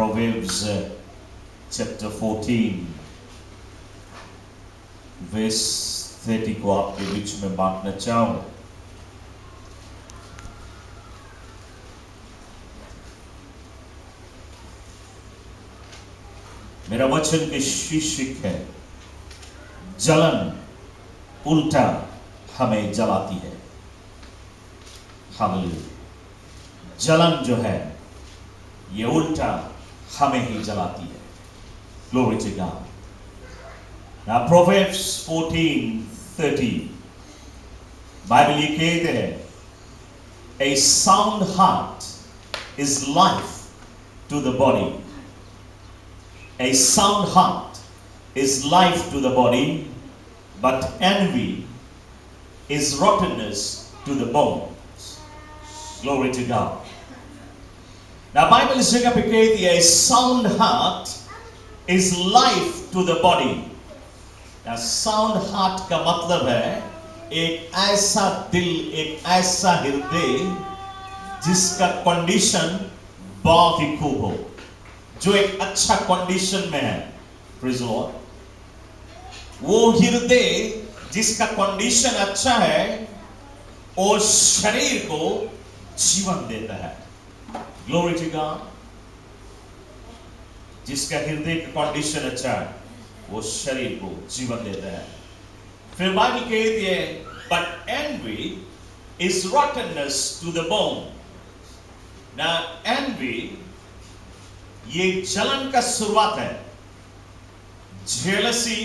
Proverbs chapter 14 verse 30 को आपके बीच में बांटना चाहूंगा। मेरा वचन के शीर्षक है जलन उल्टा हमें जलाती है। हालेलुया। जलन जो है ये उल्टा हमें ही जलाती है। Glory to God. Now Proverbs 14:30 Bible ये कहते हैं, A sound heart is life to the body. A sound heart is life to the body, but envy is rottenness to the bones. Glory to God. Now Bible इस जगह पे कहती है, a sound heart is life to the body. Now sound heart का मतलब है एक ऐसा दिल, एक ऐसा हृदय जिसका कंडीशन बहुत ही खूब हो, जो एक अच्छा कंडीशन में है। Praise the Lord. वो हृदय जिसका कंडीशन अच्छा है और शरीर को जीवन देता है। Glory to God. जिसका हृदय का कंडीशन अच्छा है वो शरीर को जीवन देता है। फिर बाइबल कहती है, but envy is rottenness to the bone. Now envy ये जलन का शुरुआत है। जेलसी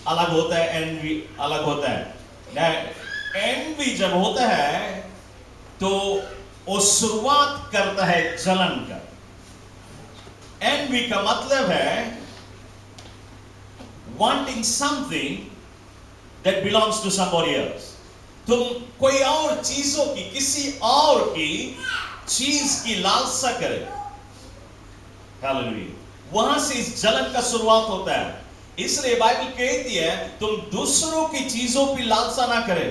अलग होता है, एनवी अलग होता है। एनवी जब होता है तो वो शुरुआत करता है जलन का। एनवी का मतलब है wanting something that belongs to somebody else. तुम कोई और चीजों की, किसी और की चीज की लालसा करे। हालेलुया। वहां से इस जलन का शुरुआत होता है। इसलिए बाइबल कहती है तुम दूसरों की चीजों की लालसा ना करें,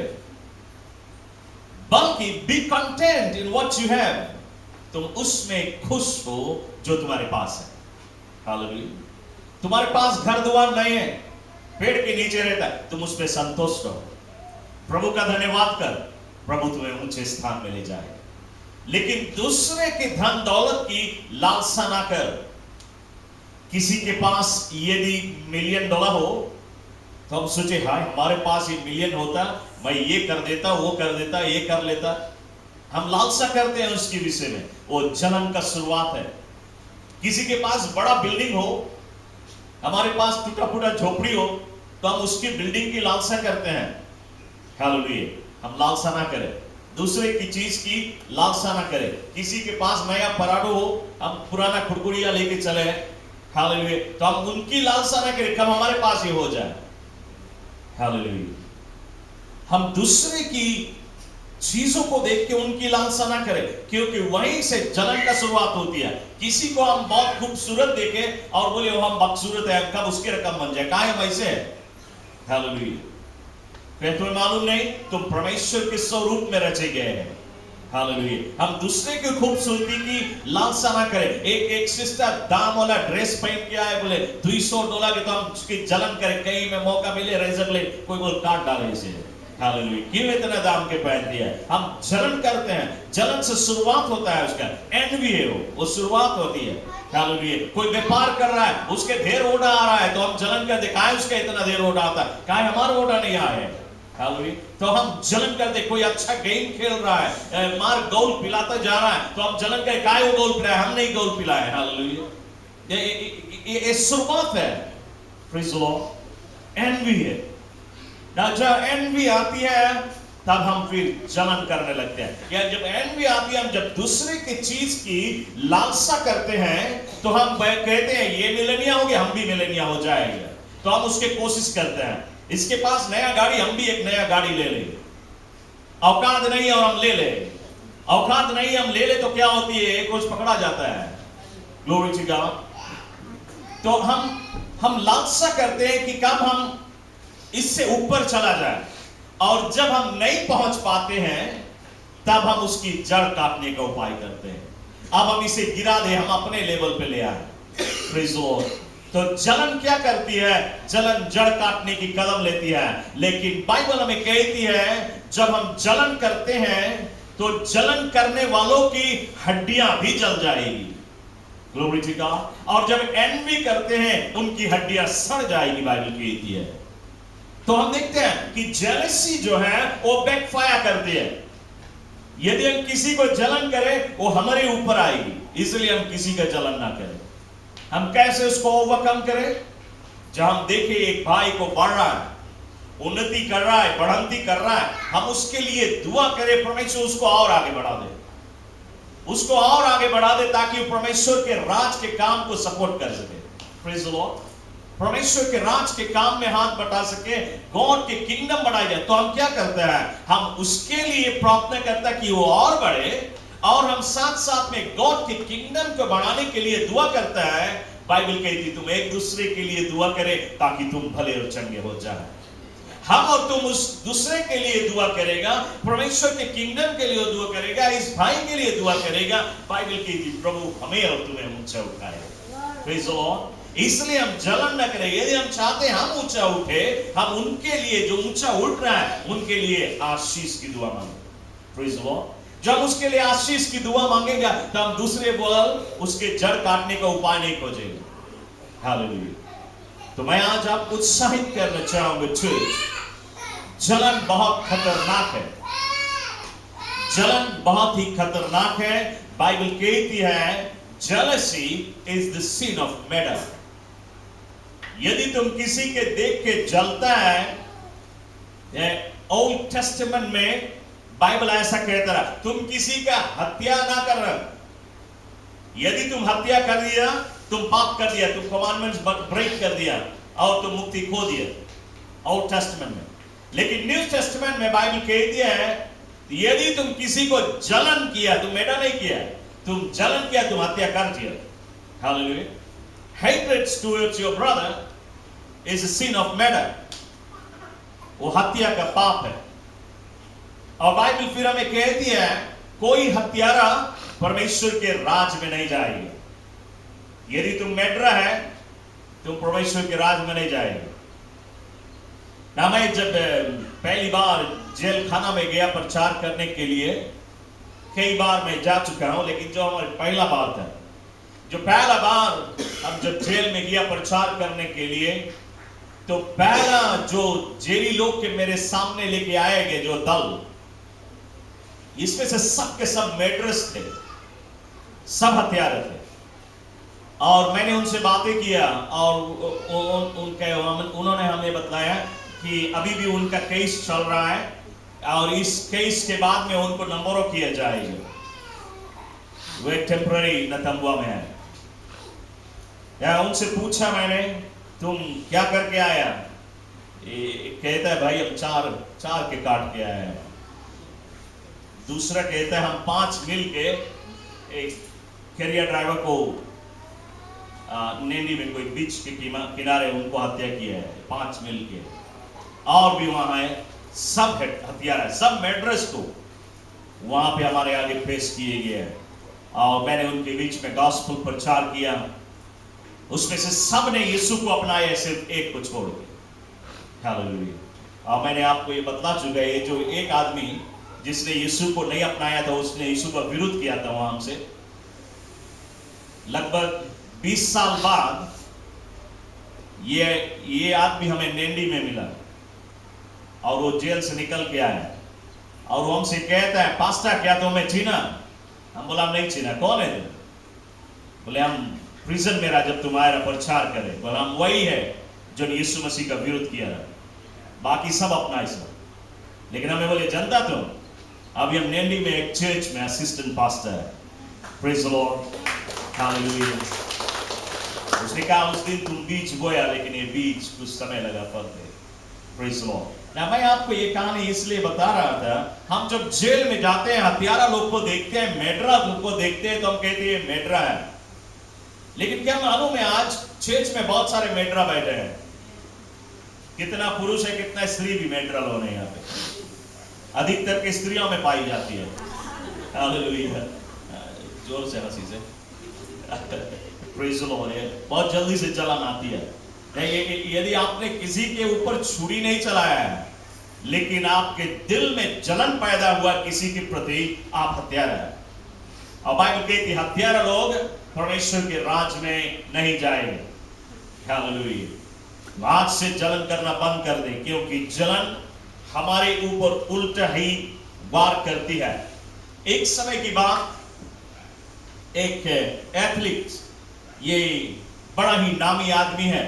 बल्कि B content in what you have. तुम उसमें खुश हो जो तुम्हारे पास है। हालेलुया। तुम्हारे पास घर द्वार नहीं है, पेड़ के नीचे रहता है, तुम उसमें संतुष्ट हो। प्रभु का धन्यवाद कर, प्रभु तुम्हें ऊंचे स्थान में ले जाए। लेकिन दूसरे के धन दौलत की लालसा ना कर। किसी के पास यदि $1 मिलियन हो तो हम सोचे, हाय हमारे पास ये मिलियन होता, मैं ये कर देता, वो कर देता, ये कर लेता। हम लालसा करते हैं उसके विषय में। वो जलन का शुरुआत है। किसी के पास बड़ा बिल्डिंग हो, हमारे पास टूटा फूटा झोपड़ी हो, तो हम उसकी बिल्डिंग की लालसा करते हैं। हालेलुया। हम लालसा ना करें, दूसरे की चीज की लालसा ना करें। किसी के पास नया पराठो हो, हम पुराना खुड़कुड़िया लेके चले, हालेलुया, तो हम उनकी लालसा ना करें, कब हमारे पास ये हो जाए। हालेलुया। हम दूसरे की चीजों को देख के उनकी लालसा ना करें, क्योंकि वहीं से जलन का शुरुआत होती है। किसी को हम बहुत खूबसूरत देखे और बोले वो हम बदसूरत है, कब उसकी रकम बन जाए, काहे वैसे है। हालेलुया। फिर तुम्हें मालूम नहीं तुम परमेश्वर के स्वरूप में रचे गए हैं। हालेलुया। हम दूसरे की खूबसूरती की लालसा ना करें। एक सिस्टर दाम वाला ड्रेस पहन के आए, बोले $200 के, तो हम उसकी जलन करें, कहीं में मौका मिले रेजर ले, कोई बोल काट डाले इसे। हालेलुया। क्यों इतना दाम के पहन दिया? हम जलन करते हैं। जलन से शुरुआत होता है उसका। एनवी है वो शुरुआत होती है। हालेलुया। कोई व्यापार कर रहा है, उसके ढेर ऑर्डर आ रहा है, तो हम जलन कर दिखाए उसका इतना ढेर ऑर्डर आता है, काहे हमारा ऑर्डर नहीं आया है। हालेलुया। तो हम जलन करते। कोई अच्छा गेम खेल रहा है, मार गोल पिलाता जा रहा है, तो हम जलन कर, काहे वो गोल पिलाया, हम नहीं गोल पिलाए। हालेलुया। ये शुरुआत है। Praise the Lord. एनवी है ना। जब एनवी आती है तब हम फिर जलन करने लगते हैं। या जब एनवी आती है, हम जब दूसरे की चीज की लालसा करते हैं, तो हम कहते हैं ये मिलेनिया हो गया, हम भी मिलेनिया हो जाएंगे, तो हम उसके कोशिश करते हैं। इसके पास नया गाड़ी, हम भी एक नया गाड़ी ले लें। औकात नहीं और हम ले ले, औकात नहीं हम ले ले, तो क्या होती है, एक रोज पकड़ा जाता है। Glory to God. तो हम लालसा करते हैं कि कब हम इससे ऊपर चला जाए, और जब हम नहीं पहुंच पाते हैं तब हम उसकी जड़ काटने का उपाय करते हैं। अब हम इसे गिरा दे, हम अपने लेवल पे ले आए। Praise the Lord. तो जलन क्या करती है? जलन जड़ काटने की कदम लेती है। लेकिन बाइबल हमें कहती है जब हम जलन करते हैं तो जलन करने वालों की हड्डियां भी जल जाएगी। Glory to God. और जब एनवी करते हैं उनकी हड्डियां सड़ जाएगी, बाइबल कहती है। तो हम देखते हैं कि जेलसी जो है वो बैकफायर करती है। यदि हम किसी को जलन करें वो हमारे ऊपर आएगी, इसलिए हम किसी का जलन ना करें। हम कैसे उसको ओवरकम करें? जब हम देखें एक भाई को बढ़ रहा है, उन्नति कर रहा है, बढ़ंती कर रहा है, हम उसके लिए दुआ करें, परमेश्वर उसको और आगे बढ़ा दे, उसको और आगे बढ़ा दे ताकि वो परमेश्वर के राज के काम को सपोर्ट कर सके। Praise the Lord. परमेश्वर के राज के काम में हाथ बटा सके, गॉड के किंगडम बढ़ाई जाए। तो हम क्या करते हैं? हम उसके लिए प्रार्थना करते हैं कि वो और बढ़े, और हम साथ साथ में गॉड के किंगडम को बढ़ाने के लिए दुआ करता है। बाइबल कहती तुम एक दूसरे के लिए दुआ करें ताकि तुम भले और चंगे हो जाए। हम और तुम उस दूसरे के लिए दुआ करेगा, परमेश्वर के किंगडम के लिए दुआ करेगा, इस भाई के लिए दुआ करेगा। बाइबल कहती प्रभु हमें और तुम्हें ऊंचा उठाएगा। Praise the Lord. इसलिए हम जलन न करें। यदि हम चाहते हैं हम ऊंचा उठे, हम उनके लिए जो ऊंचा उठ रहा है उनके लिए आशीष की दुआ मांगे। Praise the Lord. जब उसके लिए आशीष की दुआ मांगेगा तो हम दूसरे बगल उसके जड़ काटने का उपाय नहीं खोजेंगे। हालेलुया। तो मैं आज आपको उत्साहित करना चाहूंगा चर्च, जलन बहुत खतरनाक है। जलन बहुत ही खतरनाक है। बाइबल कहती है jealousy is the sin of murder। यदि तुम किसी के देख के जलता है, ओल्ड टेस्टामेंट में बाइबल ऐसा कहता है तुम किसी का हत्या ना कर रहे। यदि तुम हत्या कर दिया, तुम पाप कर दिया, तुम कमांडमेंट्स ब्रेक कर दिया और तुम मुक्ति खो दिया, ओल्ड टेस्टामेंट में। लेकिन न्यू टेस्टामेंट में बाइबल कहती है यदि तुम किसी को जलन किया, तुम मर्डर नहीं किया, तुम जलन किया, तुम हत्या कर दिया। Hallelujah. Hatred towards your brother is a sin of murder। वो हत्या का पाप है। और बाइबल फिर हमें कहती है कोई हत्यारा परमेश्वर के राज में नहीं जाएगा। यदि तुम मर्डर है तुम परमेश्वर के राज में नहीं जाएगा। ना मैं जब पहली बार जेल खाना में गया प्रचार करने के लिए, कई बार मैं जा चुका हूं, लेकिन जो हमारा पहला बार था, जो पहला बार हम जब जेल में गया प्रचार करने के लिए, तो पहला जो जेली लोग के मेरे सामने लेके आए गए जो दल, इसमें से सब के सब मर्डरर्स थे, सब हत्यारे थे। और मैंने उनसे बातें किया और उन्होंने हमें बताया कि अभी भी उनका केस चल रहा है और इस केस के बाद में उनको नंबरों किया जाएगा। वे टेम्पररी नतंबुआ में है। या उनसे पूछा मैंने तुम क्या करके आया? कहता है भाई हम चार के काट के आए हैं। दूसरा कहता है हम 5 मिल के एक कैरियर ड्राइवर को नेंडी में कोई बीच के किनारे उनको हत्या किया है, 5 मिल के। और भी वहां है, सब हत्यारा है, सब मर्डरर्स को वहां पे हमारे आगे पेश किए गए हैं। और मैंने उनके बीच में गॉस्पेल प्रचार किया। उसमें से सब ने यीशु को अपनाया, सिर्फ एक को छोड़ के। हालेलुया। और मैंने आपको ये बतला चुका है, ये जो एक आदमी जिसने यीशु को नहीं अपनाया था, उसने यीशु का विरोध किया था वहां से। लगभग 20 साल बाद ये आदमी हमें नेंडी में मिला और वो जेल से निकल के आया और वो हमसे कहता है पास्टर क्या तुम्हें चीना? हम बोला नहीं चीना। कौन है तुम? बोले हम प्रिजन में रहा जब तुम्हारा प्रचार करे। बोला हम वही है जो यीशु मसीह का विरोध किया है, बाकी सब अपना ही सब। लेकिन हमें बोले जनता तुम, अभी हम नेंडी में एक चर्च में असिस्टेंट पास्टर है। Praise the Lord. हालेलुया। उसने कहा उस दिन तुम बीज बोया, लेकिन ये बीज कुछ समय लगा फलते। Praise the Lord. ना मैं आपको ये कहानी इसलिए बता रहा था, हम जब जेल में जाते हैं, हत्यारा लोग को देखते हैं, मेड्रा लोग को देखते हैं, तो हम कहते हैं मेड्रा है। लेकिन क्या मालूम है आज चर्च में बहुत सारे मेड्रा बैठे हैं। कितना पुरुष है कितना स्त्री भी मेड्रा लोग हैं यहाँ पे। अधिकतर की स्त्रियों में पाई जाती है। हालेलुया। जोर से हंसी से प्रेज द लॉर्ड। बहुत जल्दी से जलन आती है। यदि आपने किसी के ऊपर छुरी नहीं चलाया है लेकिन आपके दिल में जलन पैदा हुआ किसी के प्रति, आप हत्यारा है। और बाइबल कहती है हत्यारा लोग परमेश्वर के राज में नहीं जाएंगे। हालेलुया। आज से जलन करना बंद कर दे, क्योंकि जलन हमारे ऊपर उल्टा ही वार करती है। एक समय की बात, एक एथलीट, ये बड़ा ही नामी आदमी है,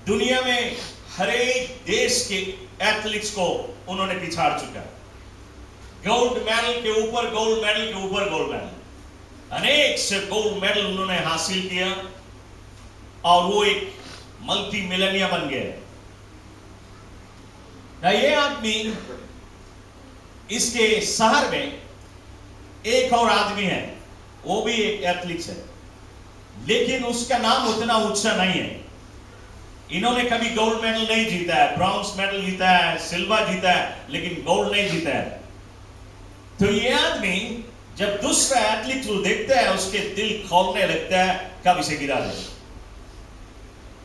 दुनिया में हर एक देश के एथलीट्स को उन्होंने पिछाड़ चुका। गोल्ड मेडल के ऊपर गोल्ड मेडल के ऊपर गोल्ड मेडल, अनेक से गोल्ड मेडल उन्होंने हासिल किया और वो एक मल्टी मिलेनिया बन गए। ये आदमी, इसके शहर में एक और आदमी है, वो भी एक एथलीट है, लेकिन उसका नाम उतना ऊंचा नहीं है। इन्होंने कभी गोल्ड मेडल नहीं जीता है, ब्रॉन्ज मेडल जीता है, सिल्वर जीता है, लेकिन गोल्ड नहीं जीता है। तो ये आदमी जब दूसरा एथलीट को देखता है उसके दिल खौलने लगता है, कब इसे गिरा दे।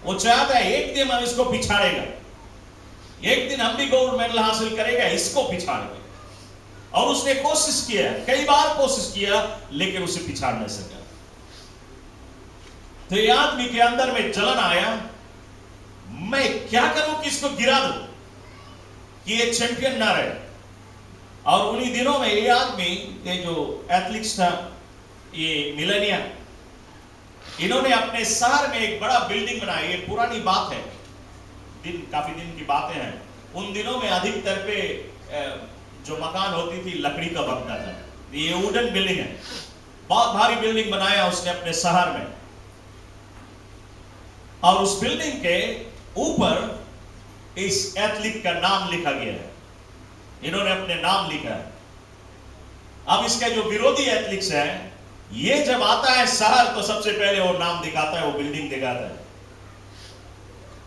वो चाहता है एक दिन हम इसको पिछाड़ेगा, एक दिन हम भी गोल्ड मेडल हासिल करेगा, इसको पिछाड़ेगा। और उसने कोशिश किया, कई बार कोशिश किया, लेकिन उसे पिछाड़ नहीं सका। तो ये आदमी के अंदर में जलन आया, मैं क्या करूं कि इसको गिरा दूं कि ये चैंपियन ना रहे। और उन्हीं दिनों में ये आदमी, ये जो एथलीट्स था, ये मिलेनिया, इन्होंने अपने शहर में एक बड़ा बिल्डिंग बनाई। ये पुरानी बात है, काफी दिन की बातें हैं। उन दिनों में अधिकतर पे जो मकान होती थी लकड़ी का बनता था। ये वुडन बिल्डिंग है, बहुत भारी बिल्डिंग बनाया उसने अपने शहर में। और उस बिल्डिंग के ऊपर इस एथलीट का नाम लिखा गया है, इन्होंने अपने नाम लिखा है। अब इसका जो विरोधी एथलीट्स है, ये जब आता है शहर तो सबसे पहले वो नाम दिखाता है, वो बिल्डिंग दिखाता है।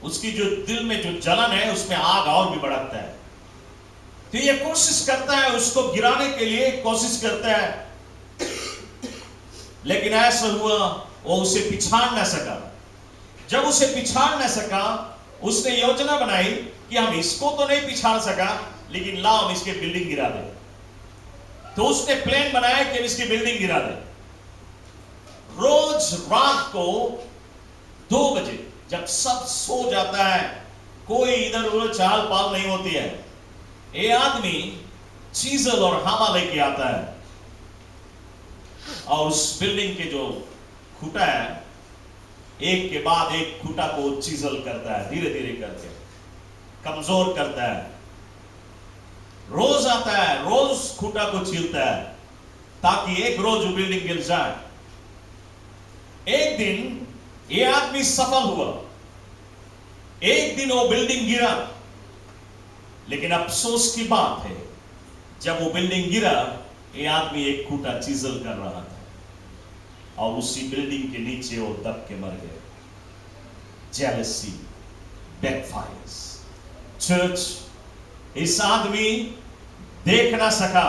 उसकी जो दिल में जो जलन है उसमें आग और भी बढ़ता है। तो ये कोशिश करता है उसको गिराने के लिए, कोशिश करता है, लेकिन ऐसा हुआ वो उसे पिछाड़ ना सका। जब उसे पिछाड़ ना सका, उसने योजना बनाई कि हम इसको तो नहीं पिछाड़ सका, लेकिन लाओ हम इसके बिल्डिंग गिरा दे। तो उसने प्लान बनाया कि हम इसकी बिल्डिंग गिरा दे। रोज रात को 2 बजे जब सब सो जाता है, कोई इधर उधर चाल पाल नहीं होती है, ये आदमी चीजल और हामा लेके आता है और उस बिल्डिंग के जो खूंटा है, एक के बाद एक खूंटा को चीजल करता है, धीरे धीरे करके कमजोर करता है। रोज आता है, रोज खूंटा को छीलता है ताकि एक रोज वो बिल्डिंग गिर जाए। एक दिन ये आदमी सफल हुआ, एक दिन वो बिल्डिंग गिरा, लेकिन अफसोस की बात है जब वो बिल्डिंग गिरा, ये आदमी एक खूंटा चीजल कर रहा था और उसी बिल्डिंग के नीचे वो दब के मर गए। Jealousy backfires. चर्च, इस आदमी देख ना सका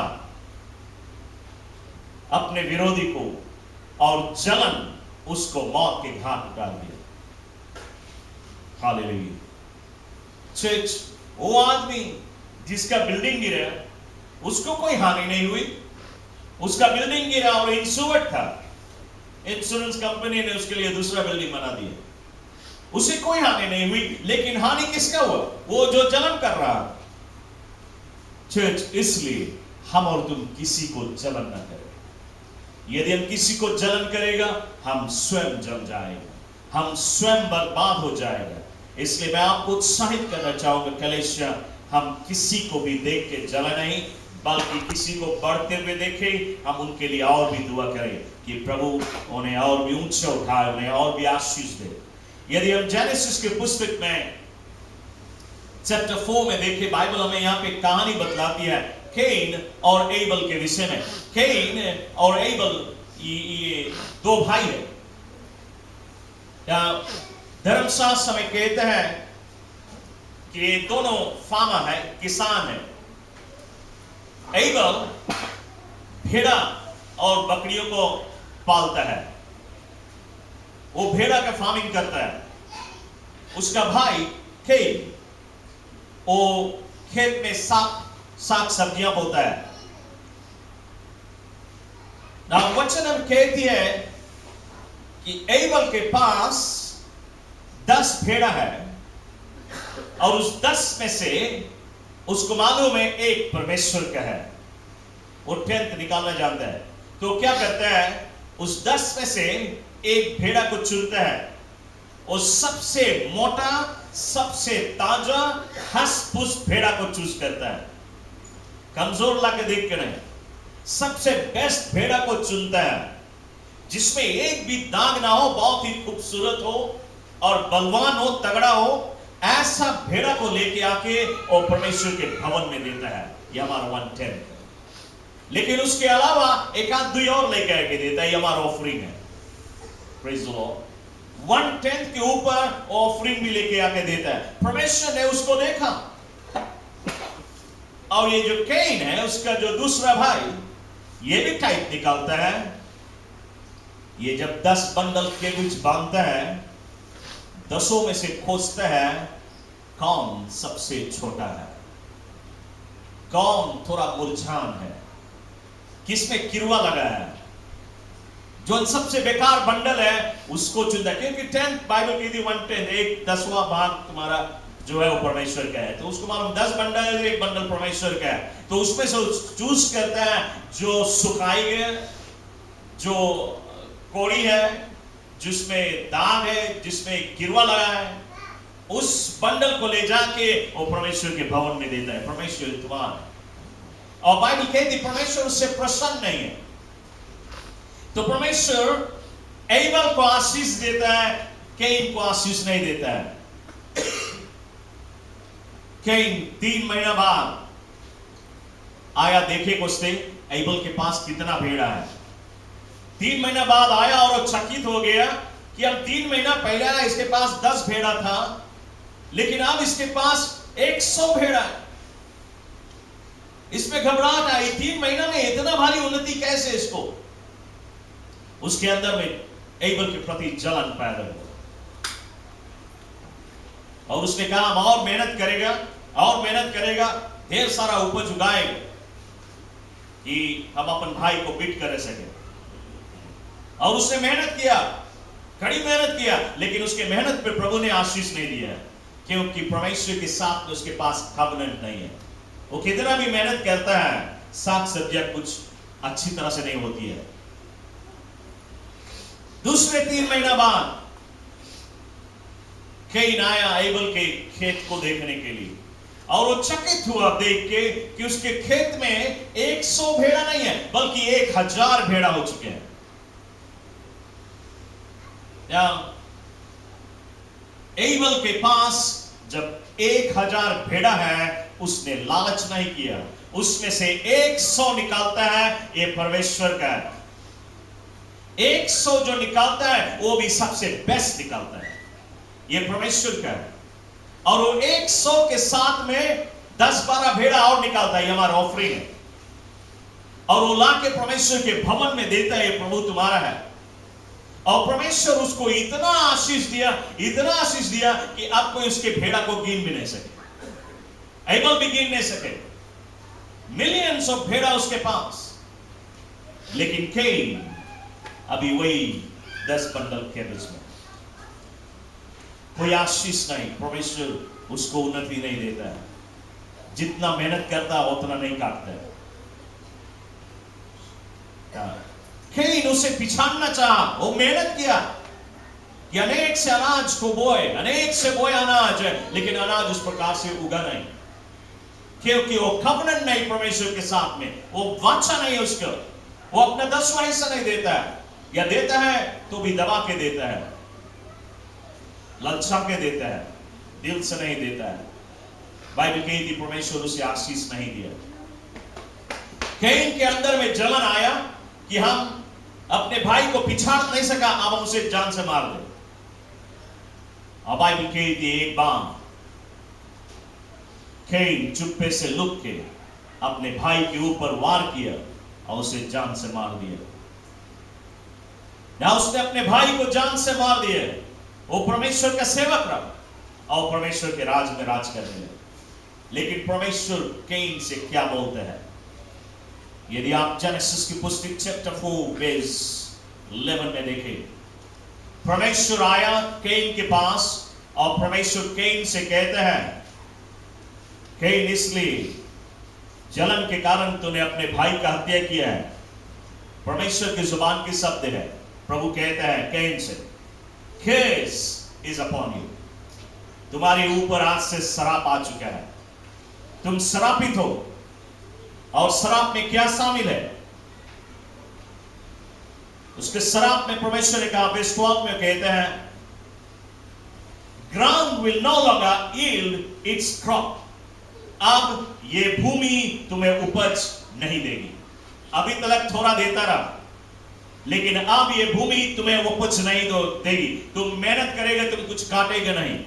अपने विरोधी को और जलन उसको मौत के घाट डाल दिया। हालेलुया। चर्च, वो आदमी जिसका बिल्डिंग गिरा, उसको कोई हानि नहीं हुई। उसका बिल्डिंग गिरा और इंश्योर्ड था, इंश्योरेंस कंपनी ने उसके लिए दूसरा बिल्डिंग बना दिया, उसे कोई हानि नहीं हुई। लेकिन हानि किसका हुआ? वो जो जलन कर रहा। चर्च, इसलिए हम और तुम किसी को जलन ना करें। यदि हम किसी को जलन करेगा, हम स्वयं जल जाएगा, हम स्वयं बर्बाद हो जाएगा। इसलिए मैं आपको उत्साहित करना चाहूंगा, कलीसिया, हम किसी को भी देख के जला नहीं, बल्कि किसी को बढ़ते हुए देखें, हम उनके लिए और भी दुआ करें कि प्रभु उन्हें और भी ऊंचे उठाए, उन्हें और भी आशीष दे। यदि हम जेनेसिस के पुस्तक में चैप्टर 4 में देखें, बाइबल हमें यहाँ पे कहानी बतलाती है कैन और एबल के विषय में। कैन और एबल ये 2 भाई है। धर्मशास्त्र में कहते हैं कि ये दोनों फार्मर है, किसान है। एबल भेड़ा और बकरियों को पालता है, वो भेड़ा का फार्मिंग करता है। उसका भाई केन वो खेत में साग सब्जियां बोता है। ना वचन हम कहती है कि एबल के पास 10 भेड़ा है और उस 10 में से उसको मालूम है एक परमेश्वर का है, वो 10th निकालना जानता है। तो क्या करता है, उस 10 में से एक भेड़ा को चुनता है और सबसे मोटा, सबसे ताजा, हंस-फुस भेड़ा को चूज करता है। कमजोर लाके देख के नहीं, सबसे बेस्ट भेड़ा को चुनता है, जिसमें एक भी दाग ना हो, बहुत ही खूबसूरत हो और बलवान हो, तगड़ा हो। ऐसा भेड़ा को लेके आके और परमेश्वर के भवन में देता है। ये हमारा 1/10। लेकिन उसके अलावा एक आध दुई और लेके आके देता है, ये हमारा ऑफरिंग है। Praise the Lord. 1/10 के ऊपर ऑफरिंग भी लेके आके देता है। परमेश्वर ने उसको देखा और ये जो केन है, उसका जो दूसरा भाई, ये भी टाइप निकालता है। ये जब 10 बंडल के बीच बांधता है, 10 में से खोजता है कौन सबसे छोटा है, कौन थोड़ा मुरझान है, किसमें किरुआ लगा है। जो सबसे बेकार बंडल है उसको चुनता है, क्योंकि 10th बाइबल की थी 1/10, एक 10वां भाग तुम्हारा जो है वो परमेश्वर का है। तो उसको मालूम 10 बंडल है, एक बंडल परमेश्वर का है। तो उसमें से चूज करता है जो सुखाई है, जो कोड़ी है, जिसमें दाग है, जिसमें किरुआ लगा है, उस बंडल को ले जाके वो परमेश्वर के भवन में देता है। परमेश्वर तुम्हारा। और बाइबल कहती परमेश्वर उससे प्रसन्न नहीं है। तो परमेश्वर एबल को आशीष देता है, केन को आशीष नहीं देता है। केन 3 महीना बाद आया, देखे कुछ थे एबल के पास कितना भेड़ा है। 3 महीना बाद आया और वो चकित हो गया कि अब 3 महीना पहले आया, इसके पास 10 भेड़ा था, लेकिन अब इसके पास 100 भेड़ा है। इसमें घबराहट आई, 3 महीना में इतना भारी उन्नति कैसे इसको। उसके अंदर में एबल के प्रति जलन पैदा हुआ और उसने कहा हम और मेहनत करेगा, और मेहनत करेगा, ढेर सारा उपज उगाएगा कि हम अपन भाई को बीट कर सके। और उसने मेहनत किया, कड़ी मेहनत किया, लेकिन उसके मेहनत पे प्रभु ने आशीष नहीं दिया, क्योंकि परमेश्वर के साथ में उसके पास कवनेंट नहीं है। वो कितना भी मेहनत करता है, साग सब्जियां कुछ अच्छी तरह से नहीं होती है। दूसरे 3 महीना बाद केन आया एबल के खेत को देखने के लिए और वो चकित हुआ देख के कि उसके खेत में 100 भेड़ा नहीं है, बल्कि 1000 भेड़ा हो चुके हैं। एबल के पास जब 1000 भेड़ा है, उसने लालच नहीं किया, उसमें से 100 निकालता है, ये परमेश्वर का है। 100 जो निकालता है वो भी सबसे बेस्ट निकालता है, ये परमेश्वर का है। और वो 100 के साथ में 10-12 भेड़ा और निकालता है, ये हमारा ऑफरिंग है। और वो लाके परमेश्वर के भवन में देता है, ये प्रभु तुम्हारा है। और परमेश्वर उसको इतना आशीष दिया, इतना आशीष दिया कि अब कोई उसके भेड़ा को गिन भी नहीं सके, एबल भी गिन नहीं सके। मिलियंस ऑफ भेड़ा उसके पास, लेकिन केन अभी वही 10 बंडल के बीच में, कोई आशीष नहीं। परमेश्वर उसको उन्नति नहीं देता है, जितना मेहनत करता है उतना नहीं काटता है। केन उसे पिछाड़ना चाहा, वो मेहनत किया कि अनेक से अनाज को बोए, अनेक से बोए अनाज, लेकिन अनाज उस प्रकार से उगा नहीं, क्योंकि वो कवनेंट नहीं परमेश्वर के साथ में, वो वाचा नहीं उसका। वो अपना 10वां हिस्सा नहीं देता है, या देता है तो भी दबा के देता है, ललचा के देता है, दिल से नहीं देता है। बाइबल कहती थी परमेश्वर उसे आशीष नहीं दिया। केन के अंदर में जलन आया कि हम अपने भाई को पिछाड़ नहीं सका, अब हम उसे जान से मार दे। अब बाइबल कहती थी एक बार केन चुप्पे से लुक के अपने भाई के ऊपर वार किया और उसे जान से मार दिया। ना उसने अपने भाई को जान से मार दिया, वो परमेश्वर का सेवक रहा और परमेश्वर के राज में राज करने लगे। लेकिन परमेश्वर कैन से क्या बोलते हैं? यदि आप जेनेसिस की पुस्तक चैप्टर 4 वर्स 11 में देखें, परमेश्वर आया कैन के पास और परमेश्वर कैन से कहते हैं, कैन इसलिए जलन के कारण तूने अपने भाई का हत्या किया है। परमेश्वर की जुबान के शब्द है, प्रभु कहता है can say, case is upon you, तुम्हारे ऊपर आज से श्राप आ चुका है, तुम श्रापित हो। और श्राप में क्या शामिल है? उसके श्राप में परमेश्वर ने कहा, वर्स 12 में कहते हैं, ground will no longer yield its crop, अब ये भूमि तुम्हें उपज नहीं देगी। अभी तक थोड़ा देता रहा, लेकिन अब ये भूमि तुम्हें उपज नहीं देगी। तुम मेहनत करेगा, तुम कुछ काटेगा नहीं।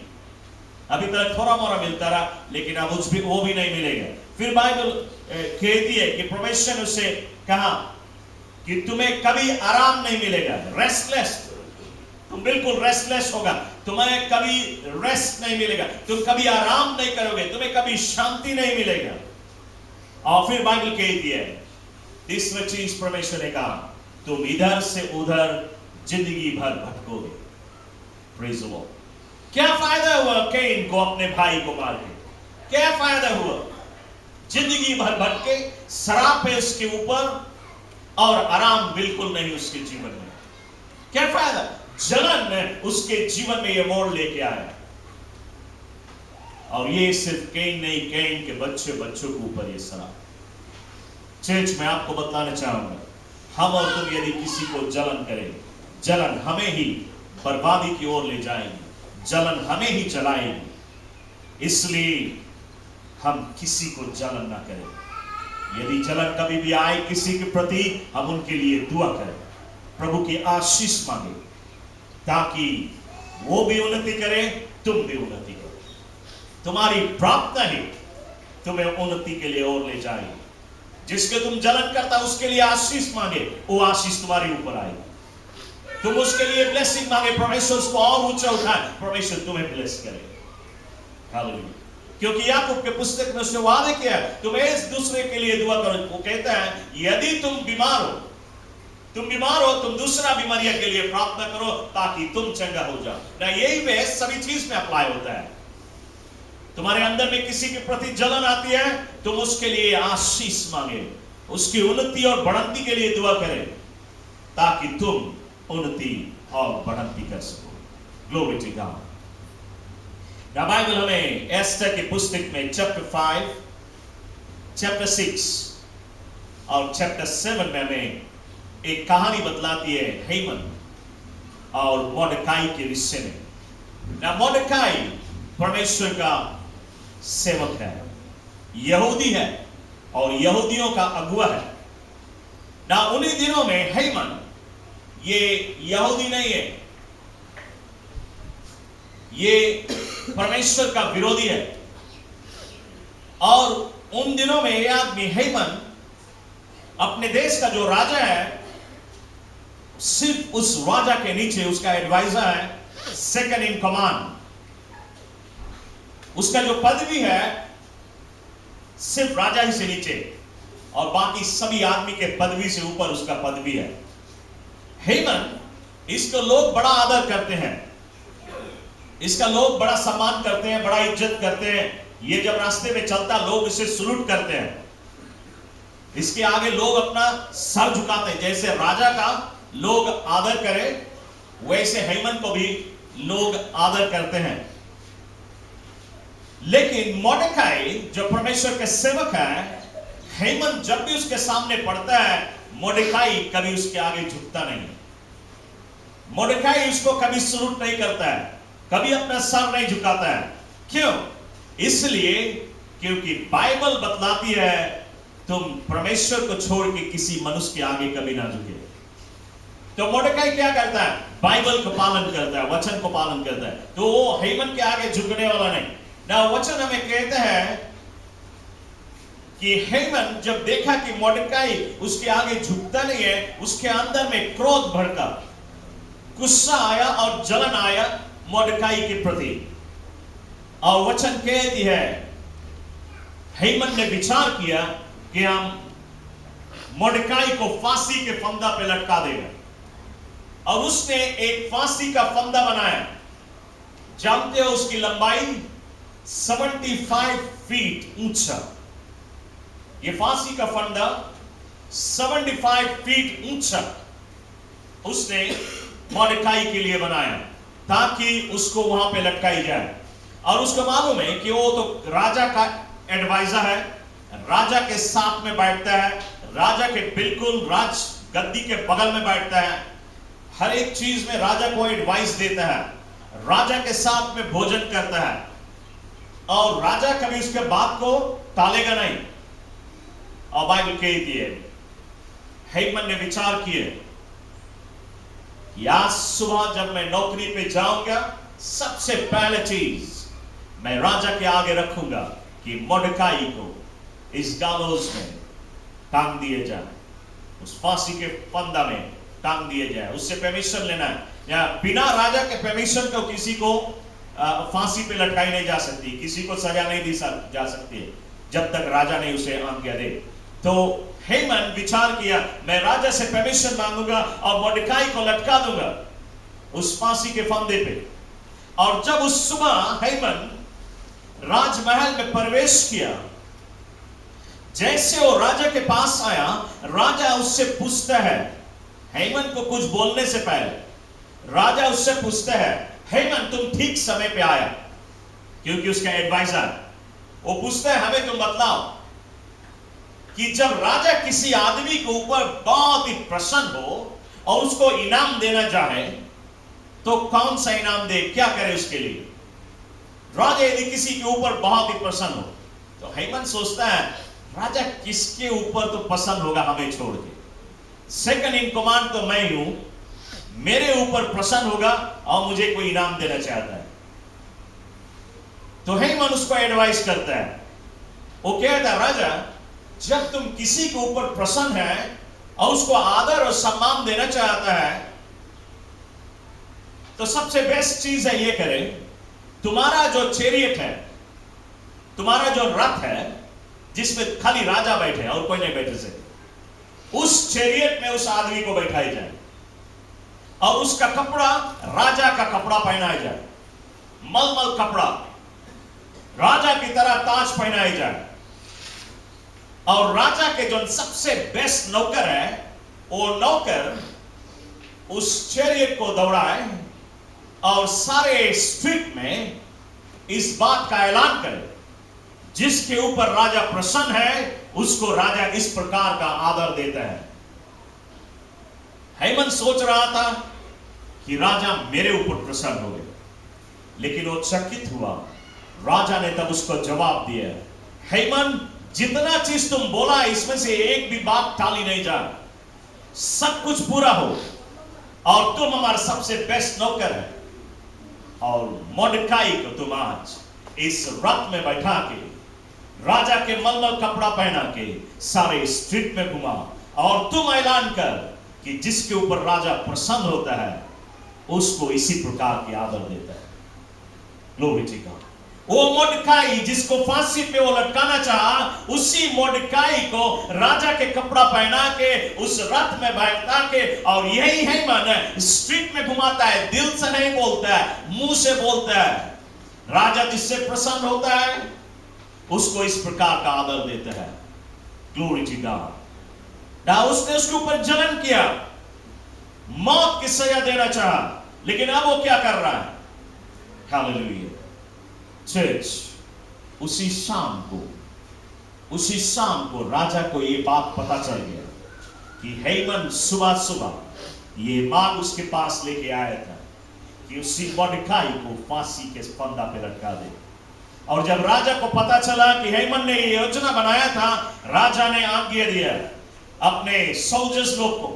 अभी तक थोड़ा मोड़ा मिलता रहा, लेकिन अब वो भी नहीं मिलेगा। फिर बाइबल कहती है कि परमेश्वर ने उसे कहा कि तुम्हें कभी आराम नहीं मिलेगा, रेस्टलेस, तुम बिल्कुल रेस्टलेस होगा, तुम्हें कभी रेस्ट नहीं मिलेगा, तुम कभी आराम नहीं करोगे, तुम्हें कभी शांति नहीं मिलेगा। और फिर बाइबल कहती है, तीसरी चीज परमेश्वर ने कहा, तुम इधर से उधर जिंदगी भर भटकोगे। Praise the Lord. क्या फायदा हुआ कैन को अपने भाई को मार के? क्या फायदा हुआ? जिंदगी भर भटके, शराब है उसके ऊपर और आराम बिल्कुल नहीं उसके जीवन में। क्या फायदा? जलन उसके जीवन में ये मोड़ लेके आया। और ये सिर्फ कैन नहीं, कैन के बच्चों के ऊपर ये शराब। चर्च में आपको बताना चाहूंगा, हम और तुम यदि किसी को जलन करें, जलन हमें ही बर्बादी की ओर ले जाएगी, जलन हमें ही जलाएगी। इसलिए हम किसी को जलन ना करें। यदि जलन कभी भी आए किसी के प्रति, हम उनके लिए दुआ करें, प्रभु की आशीष मांगे, ताकि वो भी उन्नति करे, तुम भी उन्नति करो। तुम्हारी प्रार्थना ही तुम्हें उन्नति के लिए और ले जाएगी। जिसके तुम जलन करता उसके लिए आशीष मांगे, वो आशीष तुम्हारे ऊपर आएगी। तुम उसके लिए ब्लेसिंग मांगे, परमेश्वर उसको और ऊंचा उठाए, परमेश्वर तुम्हें ब्लेस करे। हालेलुया। क्योंकि याकूब के पुस्तक में उसने वादा किया, तुम एक दूसरे के लिए दुआ करो। वो कहता है, यदि तुम बीमार हो, तुम दूसरा बीमारियों के लिए प्रार्थना करो ताकि तुम चंगा हो जाओ ना। यही वे सभी चीज में अप्लाई होता है। तुम्हारे अंदर में किसी के प्रति जलन आती है, तुम उसके लिए आशीष मांगे, उसकी उन्नति और बढ़ंती के लिए दुआ करें, ताकि तुम उन्नति और बढ़ंती कर सको। Glory to God. ना बाइबल हमें एस्टर की पुस्तक में चैप्टर 5, चैप्टर 6 और चैप्टर 7 में हमें एक कहानी बतलाती है हेमन और मोर्देखाई के विषय में। ना मोर्देखाई परमेश्वर का सेवक है, यहूदी है और यहूदियों का अगुआ है। ना उन्हीं दिनों में हेमन ये यहूदी नहीं है, ये परमेश्वर का विरोधी है। और उन दिनों में यह आदमी हेमन अपने देश का जो राजा है, सिर्फ उस राजा के नीचे उसका एडवाइजर है, सेकंड इन कमांड। उसका जो पदवी है सिर्फ राजा ही से नीचे, और बाकी सभी आदमी के पदवी से ऊपर उसका पदवी है। हेमन, इसको लोग बड़ा आदर करते हैं, इसका लोग बड़ा सम्मान करते हैं, बड़ा इज्जत करते हैं। ये जब रास्ते में चलता लोग इसे सलूट करते हैं, इसके आगे लोग अपना सर झुकाते हैं। जैसे राजा का लोग आदर करें, वैसे हेमन को भी लोग आदर करते हैं। लेकिन मोर्देखाई जो परमेश्वर के सेवक है, हेमन जब भी उसके सामने पड़ता है, मोर्देखाई कभी उसके आगे झुकता नहीं। मोर्देखाई उसको कभी सलूट नहीं करता है, कभी अपना सर नहीं झुकाता है। क्यों? इसलिए क्योंकि बाइबल बतलाती है, तुम परमेश्वर को छोड़ के किसी मनुष्य के आगे कभी ना झुके। तो मोर्देखाई क्या करता है? बाइबल को पालन करता है, वचन को पालन करता है। तो वो हेमन के आगे झुकने वाला नहीं ना। वचन हमें कहता है कि हेमन जब देखा कि मोर्देखाई उसके आगे झुकता नहीं है, उसके अंदर में क्रोध भड़का। गुस्सा आया और जलन आया मोर्देकाई के प्रति। और वचन कहती है हेमन ने विचार किया कि हम मोर्देकाई को फांसी के फंदा पे लटका देगा। और उसने एक फांसी का फंदा बनाया। जानते हो उसकी लंबाई 75 फीट ऊंचा। ये फांसी का फंदा 75 फीट ऊंचा उसने मोर्देकाई के लिए बनाया ताकि उसको वहां पे लटकाई जाए। और उसको मालूम है कि वो तो राजा का एडवाइजर है, राजा के साथ में बैठता है, राजा के बिल्कुल राज गद्दी के बगल में बैठता है, हर एक चीज में राजा को एडवाइस देता है, राजा के साथ में भोजन करता है और राजा कभी उसके बात को टालेगा नहीं। और बाइबल कहती है हेमन ने विचार किए कि आज सुबह जब मैं नौकरी पे जाऊंगा सबसे पहले चीज मैं राजा के आगे रखूंगा कि मोर्देकाई को इस गालोज में टांग दिए जाए, उस फांसी के फंदा में टांग दिए जाए। उससे परमिशन लेना है, या बिना राजा के परमिशन को किसी को फांसी पे लटकाई नहीं जा सकती, किसी को सजा नहीं दी जा सकती जब तक राजा ने उसे आज्ञा दे। तो हेमन विचार किया मैं राजा से परमिशन मांगूंगा और मोर्देकाई को लटका दूंगा उस फांसी के फंदे पे। और जब उस सुबह हेमन राजमहल में प्रवेश किया, जैसे वो राजा के पास आया, राजा उससे पूछता है, हेमन को कुछ बोलने से पहले राजा उससे पूछता है हेमन तुम ठीक समय पे आया, क्योंकि उसका एडवाइजर वो पूछता है हमें तुम बतलाओ कि जब राजा किसी आदमी के ऊपर बहुत ही प्रसन्न हो और उसको इनाम देना चाहे तो कौन सा इनाम दे, क्या करे उसके लिए। राजा यदि किसी के ऊपर बहुत ही प्रसन्न हो तो हेमन सोचता है राजा किसके ऊपर तो पसंद होगा हमें छोड़ के, सेकंड इन कमांड तो मैं ही हूं, मेरे ऊपर प्रसन्न होगा और मुझे कोई इनाम देना चाहता है। तो हेमन उसको एडवाइस करता है, वो कहता है राजा जब तुम किसी के ऊपर प्रसन्न है और उसको आदर और सम्मान देना चाहता है तो सबसे बेस्ट चीज है ये करे, तुम्हारा जो चैरियट है, तुम्हारा जो रथ है जिसमें खाली राजा बैठे और कोई नहीं बैठे सके, उस चैरियट में उस आदमी को बैठाई जाए और उसका कपड़ा राजा का कपड़ा पहनाया जाए, मलमल कपड़ा, राजा की तरह ताज पहनाई जाए। और राजा के जो सबसे बेस्ट नौकर है वो नौकर उस चैरियट को दौड़ाए और सारे स्ट्रीट में इस बात का ऐलान करे जिसके ऊपर राजा प्रसन्न है उसको राजा इस प्रकार का आदर देता है। हेमन सोच रहा था कि राजा मेरे ऊपर प्रसन्न हो गए, लेकिन वो चकित हुआ। राजा ने तब उसको जवाब दिया, हेमन जितना चीज तुम बोला इसमें से एक भी बात टाली नहीं जा, सब कुछ पूरा हो और तुम हमारा सबसे बेस्ट नौकर है। और मोर्देकाई को तुम आज इस रथ में बैठा के राजा के मलमल कपड़ा पहना के सारे स्ट्रीट में घुमा और तुम ऐलान कर कि जिसके ऊपर राजा प्रसन्न होता है उसको इसी प्रकार की आदर देता है। Glory to God. वो मोर्देकाई जिसको फांसी पे वो लटकाना चाहा, उसी मोर्देकाई को राजा के कपड़ा पहना के उस रथ में बैठा के, और यही हेमन स्ट्रीट में घुमाता है, दिल से नहीं बोलता है, मुंह से बोलता है। राजा जिससे प्रसन्न होता है उसको इस प्रकार का आदर देता है। Glory to God. उसने उसके ऊपर जलन किया, मौत की सजा देना चाहा, लेकिन अब वो क्या कर रहा है? हालेलुया। चर्च, उसी शाम को राजा को ये बात पता चल गया कि हेमन सुबह सुबह ये मांग उसके पास लेके आया था कि उसी मोर्देकाई को फांसी के फंदा पे लटका दे। और जब राजा को पता चला कि हेमन ने ये योजना बनाया था, राजा ने आज्ञा दिया अपने सोल्जर्स लोग को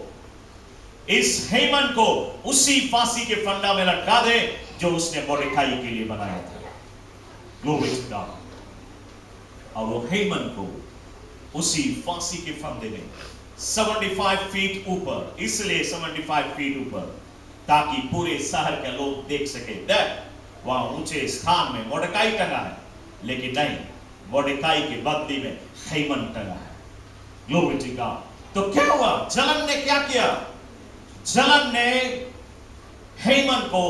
इस हेमन को उसी फांसी के फंदा में लटका दे जो उसने मोर्देकाई के लिए बनाया था। Glory to God. और वो हेमन को उसी फांसी के फंदे में 75 फीट ऊपर, इसलिए 75 फीट ऊपर ताकि पूरे शहर के लोग देख सके। देख, वहां ऊंचे स्थान में मोर्देकाई टंगा है, लेकिन नहीं, मोर्देकाई के बदले में हैमान टंगा है। Glory to God. तो क्या हुआ? जलन ने क्या किया? जलन ने हैमान को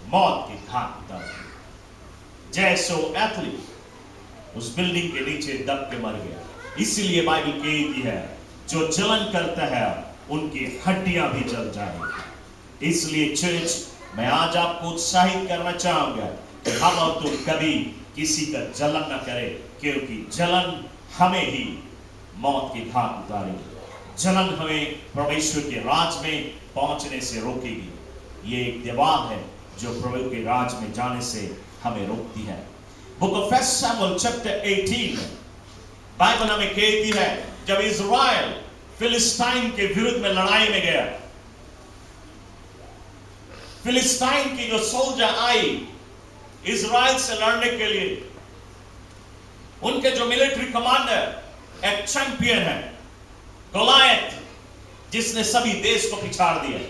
मौत की घाट उतार दी। जैसो एथलीट उस बिल्डिंग के नीचे दब के मर गया। इसीलिए बाइबल कहती है, जो जलन करता है उनकी हड्डियां भी जल जाएंगी। इसलिए चर्च, मैं आज आपको उत्साहित करना चाहूंगा कि हम और तुम कभी किसी का जलन न करें, क्योंकि जलन हमें ही मौत की घाट उतारेगी। जलन हमें परमेश्वर के राज में पहुंचने से रोकेगी। ये एक दीवार है जो प्रभु के राज में जाने से हमें रोकती है। बुक ऑफ 1 Samuel चैप्टर 18 में बाइबल हमें कहती है, जब इज़राइल फिलिस्तीन के विरुद्ध में लड़ाई में गया, फिलिस्तीन की जो सोल्जर आई इज़राइल से लड़ने के लिए, उनके जो मिलिट्री कमांडर एक चैंपियन है, गोलायत, जिसने सभी देश को पिछाड़ दिया,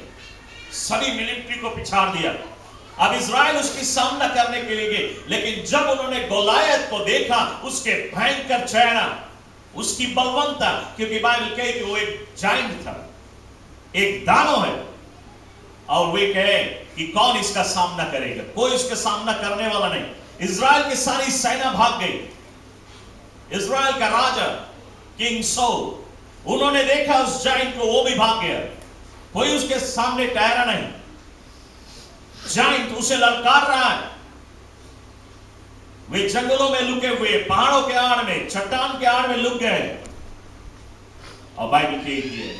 सभी मिलिट्री को पिछाड़ दिया। अब इज़राइल उसकी सामना करने के लिए गए, लेकिन जब उन्होंने गोलायत को देखा, उसके भयंकर चेहरा, उसकी बलवंता, क्योंकि बाइबल कहती है वो एक जायंट था, एक दानव है, और वे कहे कि कौन इसका सामना करेगा? कोई इसका सामना करने वाला नहीं। इज़राइल की सारी सेना भाग गई। इज़राइल का राजा किंग सॉल, उन्होंने देखा उस जायंट को, वो भी भाग गया, कोई उसके सामने ठहरा नहीं। जायंट उसे ललकार रहा है। वे जंगलों में लुके हुए, पहाड़ों के आड़ में, चट्टान के आड़ में लुक गए। और बाइबल कहती है,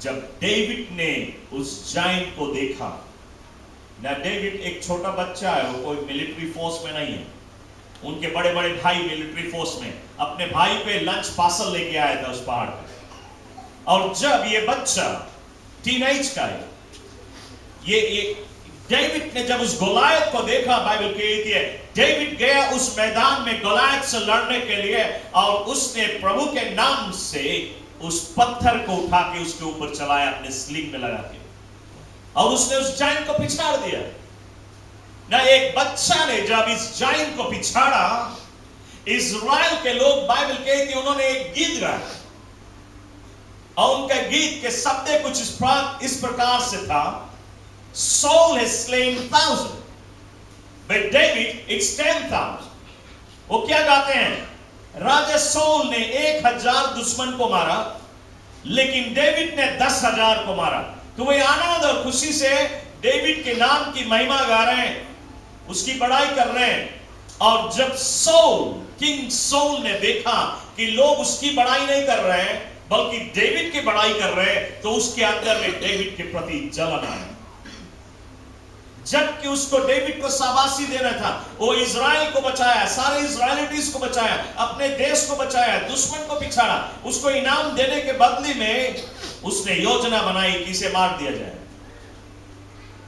जब डेविड ने उस जायंट को देखा ना, डेविड एक छोटा बच्चा है, वो कोई मिलिट्री फोर्स में नहीं है। उनके बड़े बड़े भाई मिलिट्री फोर्स में, अपने भाई पे लंच पार्सल लेके आया था उस पहाड़ पे। और जब ये बच्चा टीनेज का है, ये डेविड ने जब उस गोलायत को देखा, बाइबल कहती है डेविड गया उस मैदान में गोलायत से लड़ने के लिए, और उसने प्रभु के नाम से उस पत्थर को उठा के उसके ऊपर चलाया, अपने स्लिंग में लगा के, और उसने उस जायंट को पिछाड़ दिया। ना एक बच्चा ने जब इस जायंट को पिछाड़ा, इज़राइल के लोग, बाइबल कहती है, उन्होंने एक गीत गाया, और उनका गीत के शब्द कुछ इस प्रकार से था, Saul has slain 1,000, but David it's 10,000. वो क्या गाते हैं? राजा सौल ने 1,000 दुश्मन को मारा, लेकिन डेविड ने 10,000 को मारा। तो वे आनंद और खुशी से डेविड के नाम की महिमा गा रहे हैं, उसकी बड़ाई कर रहे हैं। और जब सौल, किंग सौल ने देखा कि लोग उसकी बड़ाई नहीं कर रहे हैं, बल्कि डेविड की बड़ाई कर रहे हैं, तो उसके अंदर में डेविड के प्रति जलन आया। जबकि उसको डेविड को शाबाशी देना था, वो इज़राइल को बचाया, सारे इज़राइलिटीज को बचाया, अपने देश को बचाया, दुश्मन को पिछाड़ा, उसको इनाम देने के बदले में उसने योजना बनाई कि इसे मार दिया जाए।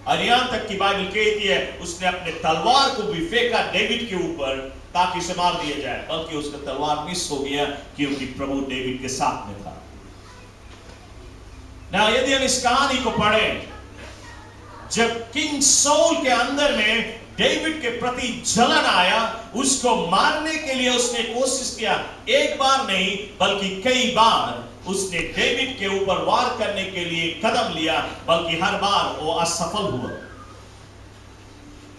और यहां तक कि बाइबल कहती है उसने अपने तलवार को भी फेंका डेविड के ऊपर ताकि उसे मार दिया जाए, बल्कि उसका तलवार मिस हो गया क्योंकि प्रभु डेविड के साथ में था। ना यदि हम इस कहानी को पढ़ें, जब किंग सौल के अंदर में डेविड के प्रति जलन आया, उसको मारने के लिए उसने कोशिश किया, एक बार नहीं बल्कि कई बार उसने डेविड के ऊपर वार करने के लिए कदम लिया, बल्कि हर बार वो असफल हुआ।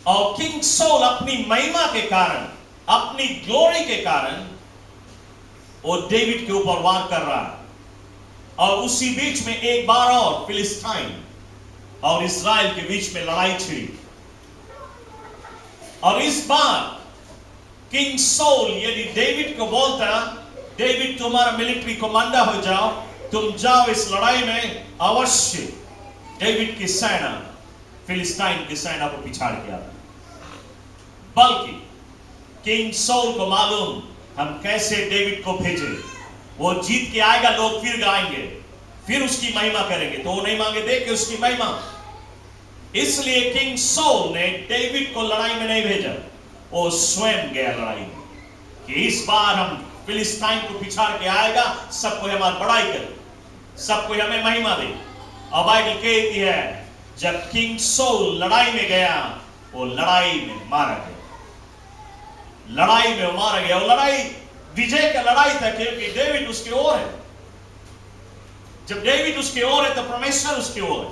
और किंग सौल अपनी महिमा के कारण, अपनी ग्लोरी के कारण वो डेविड के ऊपर वार कर रहा है। और उसी बीच में एक बार और फिलिस्तीन और इज़राइल के बीच में लड़ाई छिड़ी। और इस बार किंग सौल यदि डेविड को बोलता, डेविड तुम्हारा मिलिट्री कमांडर हो जाओ, तुम जाओ इस लड़ाई में, अवश्य डेविड की सेना फिलिस्तीन की सेना को पिछाड़ के आता। बल्कि किंग सौल को मालूम हम कैसे डेविड को भेजे, वो जीत के आएगा, लोग फिर गाएंगे, फिर उसकी महिमा करेंगे, तो वो नहीं मांगे दे के उसकी महिमा। इसलिए किंग सौल ने डेविड को लड़ाई में नहीं भेजा, वो स्वयं गया लड़ाई में कि इस बार हम फिलिस्तीन को पिछाड़ के आएगा, सब कोई हमारी बड़ाई करे, सब कोई हमें महिमा दे। और बाइबल कहती है जब किंग सॉल लड़ाई में गया, वो लड़ाई में मारा गया, लड़ाई में वो मारा गया। वो लड़ाई विजय का लड़ाई था, क्योंकि डेविड उसकी ओर है। जब डेविड उसकी ओर है तो परमेश्वर उसकी ओर है।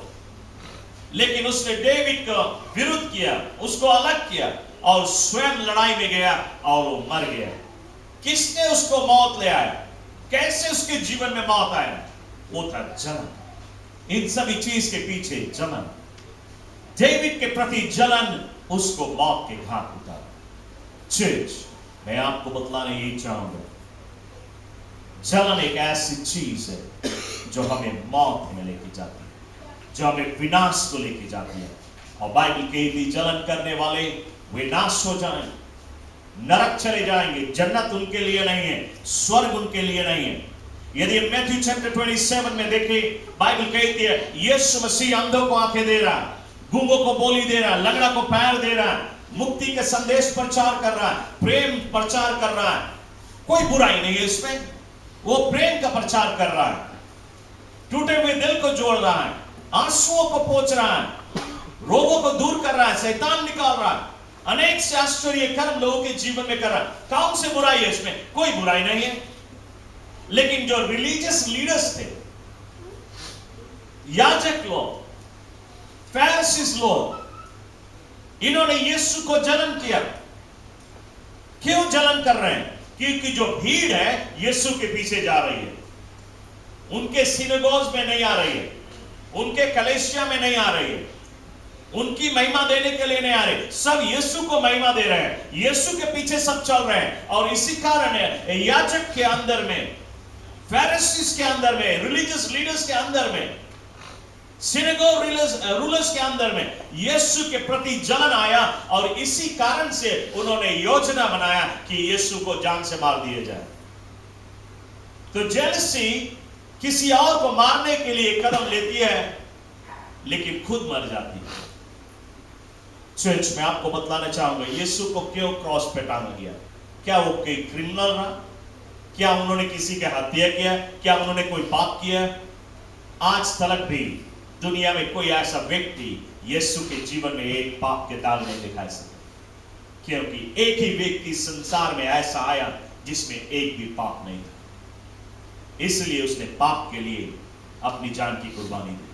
लेकिन उसने डेविड का विरुद्ध किया, उसको अलग किया और स्वयं लड़ाई में गया और वो मर गया। किसने उसको मौत ले आया? कैसे उसके जीवन में मौत आया? वो था जलन। इन सभी चीज के पीछे जलन, डेविड के प्रति जलन उसको मौत के घाट उतारा। चर्च, मैं आपको बतलाने यही चाहूंगा, जलन एक ऐसी चीज है जो हमें मौत में लेके जाती है, जो हमें विनाश को लेके जाती है। और बाइबल कहती जलन करने वाले वे नाश हो जाएं, नरक चले जाएंगे। जन्नत उनके लिए नहीं है, स्वर्ग उनके लिए नहीं है। यदि मैथ्यू चैप्टर 27 में देखें, बाइबल कहती है यीशु मसीह अंधों को आंखें दे रहा, गूंगों को बोली दे रहा, लंगड़ा को पैर दे रहा, मुक्ति के संदेश प्रचार कर रहा है, प्रेम प्रचार कर रहा है। कोई बुराई नहीं है इसमें, वो प्रेम का प्रचार कर रहा है, टूटे हुए दिल को जोड़ रहा है, आंसुओं को पोंछ रहा है, रोगों को दूर कर रहा है, शैतान निकाल रहा है, अनेक से आश्चर्य कर्म लोगों के जीवन में कर रहा है। कौन से बुराई है इसमें? कोई बुराई नहीं है। लेकिन जो रिलीजियस लीडर्स थे, याजक लोग, फरीसी लोग, इन्होंने यीशु को जलन किया। क्यों जलन कर रहे हैं? क्योंकि जो भीड़ है यीशु के पीछे जा रही है, उनके सिनेगोग में नहीं आ रही है, उनके कलीसिया में नहीं आ रही है, उनकी महिमा देने के लिए नहीं आ रहे, सब यीशु को महिमा दे रहे हैं, यीशु के पीछे सब चल रहे हैं। और इसी कारण है याजक के अंदर में, फरीसीज के अंदर में, रिलीजियस लीडर्स के अंदर में, सिनेगोग रूलर्स के अंदर में यीशु के प्रति जलन आया। और इसी कारण से उन्होंने योजना बनाया कि यीशु को जान से मार दिया जाए। तो जेलसी किसी और को मारने के लिए कदम लेती है, लेकिन खुद मर जाती है। चर्च में आपको बतलाना चाहूंगा यीशु को क्यों क्रॉस पे टांगा गया। क्या वो कोई क्रिमिनल रहा? क्या उन्होंने किसी की हत्या किया? क्या उन्होंने कोई पाप किया? आज तक भी दुनिया में कोई ऐसा व्यक्ति यीशु के जीवन में एक पाप के दाग नहीं दिखा सकता, क्योंकि एक ही व्यक्ति संसार में ऐसा आया जिसमें एक भी पाप नहीं था। इसलिए उसने पाप के लिए अपनी जान की कुर्बानी दी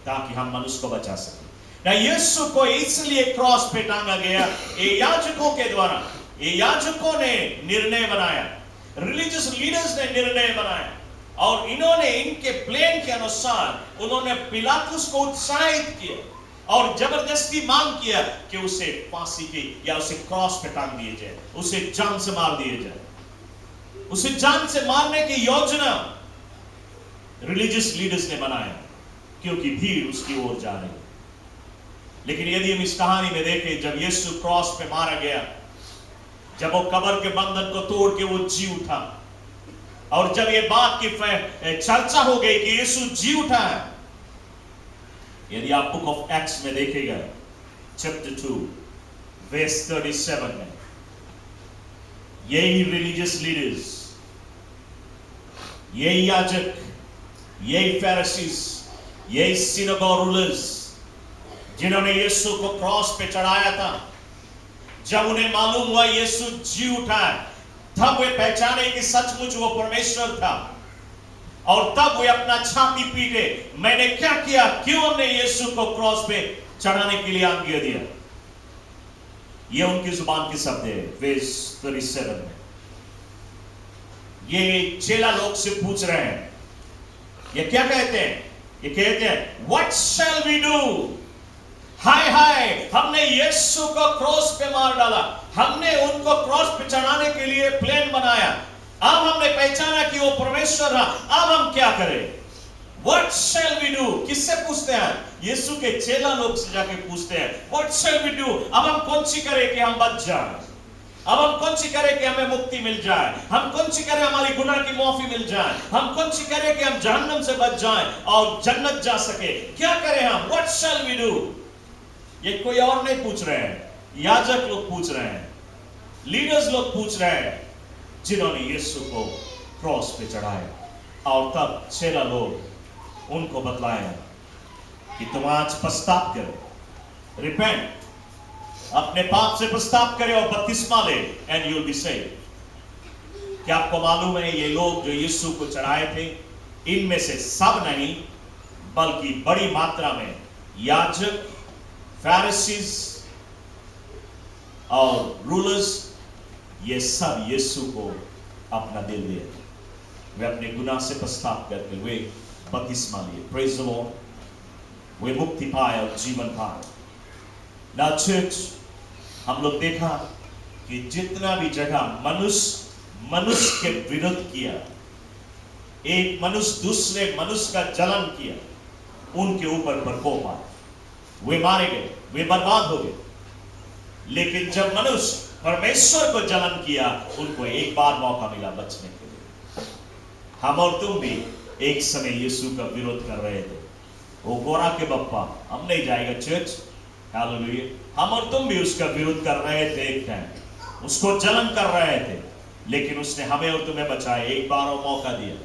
ताकि हम मनुष्य को बचा सके। यीशु को इसलिए क्रॉस पे टांगा गया, ये याजकों के द्वारा, ये याजकों ने निर्णय बनाया, रिलीजियस लीडर्स ने निर्णय बनाया, और इन्होंने इनके प्लान के अनुसार उन्होंने पिलातुस को उत्साहित किया और जबरदस्ती मांग किया कि उसे फांसी की या उसे क्रॉस पे टांग दिए जाए, उसे जान से मार दिए जाए। उसे जान से मारने की योजना रिलीजियस लीडर्स ने बनाया, क्योंकि भीड़ उसकी ओर जा रही। लेकिन यदि हम इस कहानी में देखें, जब यीशु क्रॉस पे मारा गया, जब वो कब्र के बंधन को तोड़ के वो जी उठा, और जब ये बात की चर्चा हो गई कि यीशु जी उठा है, यदि आप बुक ऑफ एक्ट्स में देखेगा चैप्टर 2 वर्स 37 में, यही रिलीजियस लीडर्स, यही याजक, यही फरीसीज, यही सिनेगोग रूलर्स जिन्होंने यीशु को क्रॉस पे चढ़ाया था, जब उन्हें मालूम हुआ यीशु जी उठा है, तब वे पहचाने कि सचमुच वो परमेश्वर था, और तब वे अपना छाती पीटे, मैंने क्या किया, क्यों हमने यीशु को क्रॉस पे चढ़ाने के लिए आज्ञा दिया। ये उनकी जुबान के शब्द है वर्स 37 में। ये चेला लोग से पूछ रहे हैं, ये क्या कहते हैं? ये कहते हैं व्हाट शैल वी डू। हाय हाय, हमने यीशु को क्रॉस पे मार डाला, हमने उनको क्रॉस पे चढ़ाने के लिए प्लान बनाया, अब हमने पहचाना कि वो परमेश्वर रहा, अब हम क्या करें? What shall we do? किससे पूछते हैं? यीशु के चेला लोग से जाके पूछते हैं What shall we do? अब हम कौन सी करें कि हम बच जाएं? अब हम कौन सी करें कि हमें मुक्ति मिल जाए? हम कौन सी करें हमारी गुनाह की माफी मिल जाए? हम कौन सी करें कि हम जहन्नम से बच जाएं और जन्नत जा सके? क्या करें हम? What shall we do? ये कोई और नहीं पूछ रहे हैं, याजक लोग पूछ रहे हैं, लीडर्स लोग पूछ रहे हैं, जिन्होंने यीशु को क्रॉस पे चढ़ाया। और तब चेला लोग उनको बतलाया कि तुम आज पश्चाताप करो, रिपेंट, अपने पाप से पश्चाताप करे और बपतिस्मा ले, and you will be saved. क्या आपको मालूम है ये लोग जो यीशु को चढ़ाए थे, इनमें से सब नहीं बल्कि बड़ी मात्रा में याजक, फैरिसीज और रूलर्स, ये सब यीशु को अपना दिल दिए। वे अपने गुनाह से पश्चाताप करके वे बपतिस्मा लिए। Praise the Lord. वे मुक्ति पाए और जीवन पाए। ना चर्च, हम लोग देखा कि जितना भी जगह मनुष्य के विरुद्ध किया, एक मनुष्य दूसरे मनुष्य का जलन किया, उनके ऊपर प्रकोप आया, वे मारे गए, वे बर्बाद हो गए। लेकिन जब मनुष्य परमेश्वर को जलन किया, उनको एक बार मौका मिला बचने के लिए। हम और तुम भी एक समय यीशु का विरोध कर रहे थे। वो गोरा के बप्पा, हम नहीं जाएगा चर्च, हालेलुया। हम और तुम भी उसका विरोध कर रहे थे, एक टाइम उसको जलन कर रहे थे, लेकिन उसने हमें और तुम्हें बचाया, एक बार और मौका दिया।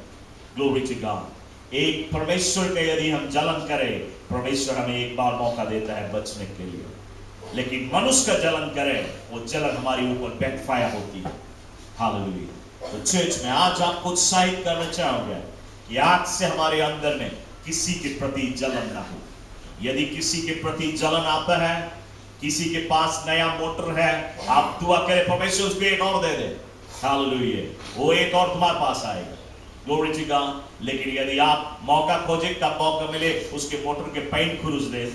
Glory to God. एक परमेश्वर के यदि हम जलन करें, परमेश्वर हमें एक बार मौका देता है बचने के लिए। लेकिन मनुष्य का जलन करें, वो जलन हमारी ऊपर बैकफायर होती है। हालेलुया। तो चर्च में आज आपको उत्साहित करना चाहूंगा कि आज से हमारे अंदर में किसी के प्रति जलन ना हो। यदि किसी के प्रति जलन आता है, किसी के पास नया मोटर है, आप दुआ करें परमेश्वर उसको एक और दे दे। हालेलुया। वो एक और तुम्हारे पास आएगा। Glory to God. लेकिन यदि आप मौका खोजे, तब मौका मिले उसके मोटर के पेंट खुरुस दे,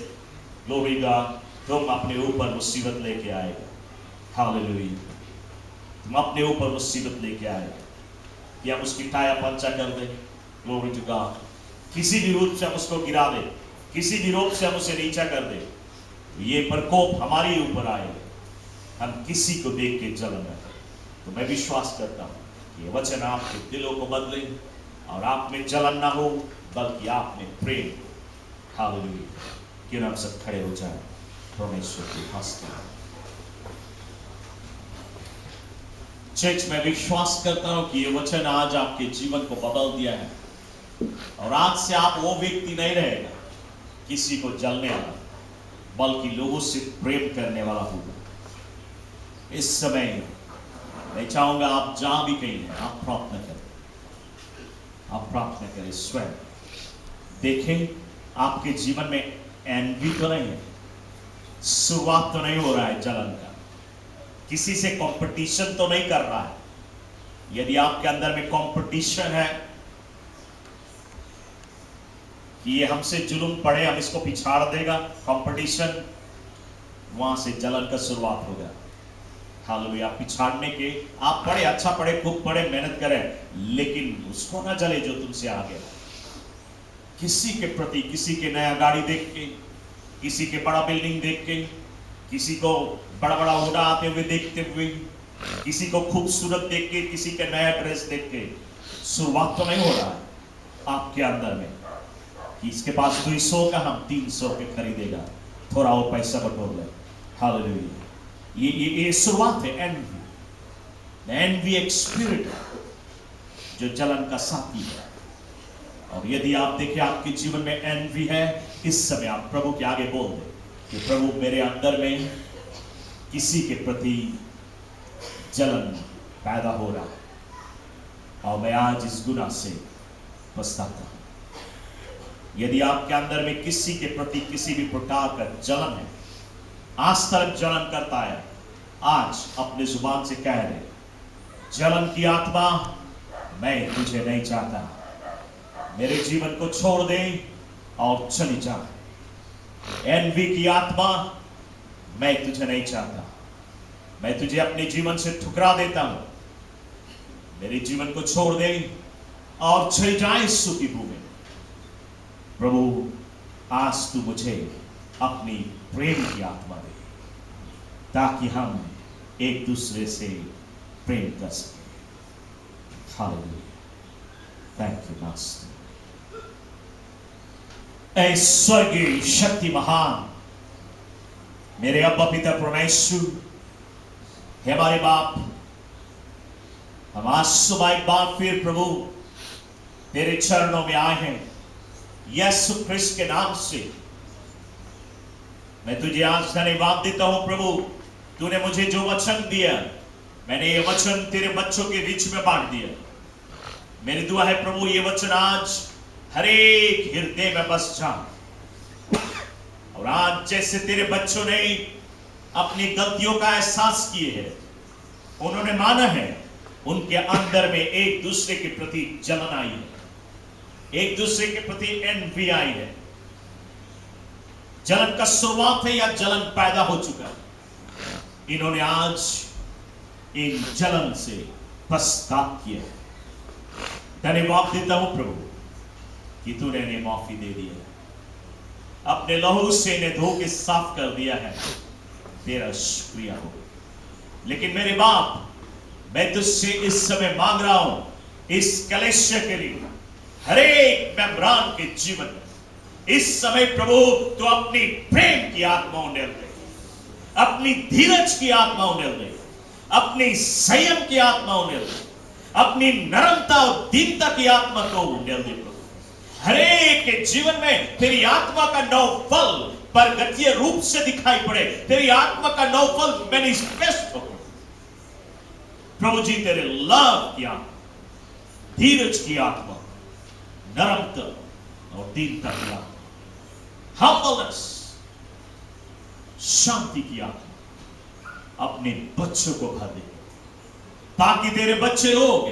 ग्लोरी टू गॉड, तुम अपने ऊपर मुसीबत लेके आएगा। हालेलुया। तुम अपने ऊपर मुसीबत लेके आएगा कि हम उसकी टायर पंचर कर दे। Glory to God. किसी भी रूप से हम उसको गिरा दे, किसी भी रूप से हम उसे नीचा कर दे, तो ये प्रकोप हमारे ऊपर आएगा। हम किसी को देख के जलन न करें। तो मैं विश्वास करता हूँ कि ये वचन आपके दिलों को बदले और आप में जलन ना हो, बल्कि आप में प्रेम। हालेलुया। क्यों ना हम सब खड़े हो जाए परमेश्वर की हस्ती। चर्च में विश्वास करता हूं कि ये वचन आज आपके जीवन को बदल दिया है, और आज से आप वो व्यक्ति नहीं रहेगा किसी को जलने वाला, बल्कि लोगों से प्रेम करने वाला होगा। इस समय मैं चाहूंगा आप जहां भी कहीं हैं, आप प्रार्थना करें, आप प्रार्थना करें। स्वयं देखें आपके जीवन में एनवी तो नहीं है, शुरुआत तो नहीं हो रहा है जलन का, किसी से कंपटीशन तो नहीं कर रहा है। यदि आपके अंदर में कंपटीशन है कि ये हमसे जुल्म पड़े, हम इसको पिछाड़ देगा, कंपटीशन, वहां से जलन का शुरुआत होगा। हालेलुया। पिछाड़ने के, आप पढ़े, अच्छा पढ़े, खूब पढ़े, मेहनत करें, लेकिन उसको ना जले जो तुमसे आगे। किसी के प्रति, किसी के नया गाड़ी देख के, किसी के बड़ा बिल्डिंग देख के, किसी को बड़ा बड़ा ओढ़ा आते हुए देखते हुए, किसी को खूबसूरत देख के, किसी के नया ड्रेस देख के शुरुआत तो नहीं हो रहा है आपके अंदर में कि इसके पास 200 का, हम 300 के खरीदेगा, थोड़ा और पैसा बटोर ले। हालेलुया। ये शुरुआत है एनवी। एनवी एक स्पिरिट जो जलन का साथी है। और यदि आप देखें आपके जीवन में एनवी है, इस समय आप प्रभु के आगे बोल दें कि प्रभु मेरे अंदर में किसी के प्रति जलन पैदा हो रहा है और मैं आज इस गुनाह से पछताता हूं। यदि आपके अंदर में किसी के प्रति किसी भी प्रकार का जलन है, आज तक जलन करता है, आज अपने जुबान से कह दे, जलन की आत्मा, मैं तुझे नहीं चाहता, मेरे जीवन को छोड़ दे और चली जा। एनवी की आत्मा, मैं तुझे नहीं चाहता, मैं तुझे अपने जीवन से ठुकरा देता हूं, मेरे जीवन को छोड़ दे और चली जाए इस सूखी भूमि। प्रभु आज तू मुझे अपनी प्रेम की आत्मा दे, ताकि हम एक दूसरे से प्रेम कर सकें। हालेलुया। Thank you master. ऐ स्वर्गीय शक्ति महान मेरे अब्बा पिता परमेश्वर, हमारे बाप, हम आज सुबह एक बार फिर प्रभु तेरे चरणों में आए हैं। यीशु ख्रिस्त के नाम से मैं तुझे आज धन्यवाद देता हूं प्रभु, तूने मुझे जो वचन दिया, मैंने ये वचन तेरे बच्चों के बीच में बांट दिया। मेरी दुआ है प्रभु, ये वचन आज हर एक हृदय में बस जाए, और आज जैसे तेरे बच्चों ने अपनी गलतियों का एहसास किए है, उन्होंने माना है, उनके अंदर में एक दूसरे के प्रति जलन आई है, एक दूसरे के प्रति एनवी आई है। जलन का शुरुआत है या जलन पैदा हो चुका है, इन्होंने आज इन जलन से पश्चाताप किया। धन्यवाद देता हूं प्रभु कि तूने इन्हें माफी दे दी है, अपने लहू से इन्हें धो के साफ कर दिया है। तेरा शुक्रिया हो। लेकिन मेरे बाप, मैं तुझसे इस समय मांग रहा हूं, इस कलेश के लिए हर एक मेम्बरान के जीवन में इस समय प्रभु तो अपनी प्रेम की आत्मा उंडेल दे, अपनी धीरज की आत्मा उंडेल दे, अपनी संयम की आत्मा उंडेल दे, अपनी नरमता और दीनता की आत्मा को उंडेल दे। हर एक के जीवन में तेरी आत्मा का नव फल परगतीय रूप से दिखाई पड़े, तेरी आत्मा का नव फल मैनिफेस्ट हो प्रभु जी। तेरे लव की आत्मा, धीरज की आत्मा, नरमता और दीनता की आत्मा, हम्बलनेस, शांति की आत्मा अपने बच्चों को भर दे, ताकि तेरे बच्चे लोग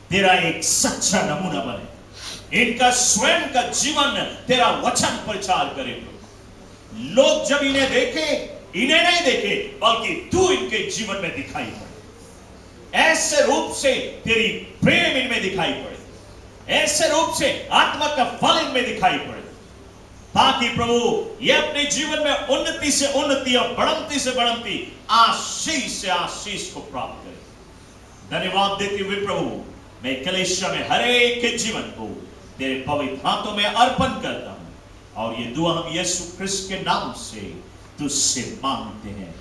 तेरा एक सच्चा नमूना बने, इनका स्वयं का जीवन तेरा वचन प्रचार करे। लोग जब इन्हें देखे, इन्हें नहीं देखे, बल्कि तू इनके जीवन में दिखाई पड़े, ऐसे रूप से तेरी प्रेम इनमें दिखाई पड़े, ऐसे रूप से आत्मा का फल इनमें दिखाई पड़े, ताकि प्रभु ये अपने जीवन में उन्नति से उन्नति और बढ़ंती से बढ़ंती, आशीष से आशीष को प्राप्त करे। धन्यवाद देते हुए प्रभु, मैं कलीसिया में हर एक के जीवन को तेरे पवित्र हाथों में अर्पण करता हूं, और ये दुआ हम यीशु ख्रिस्त के नाम से तुझसे मांगते हैं।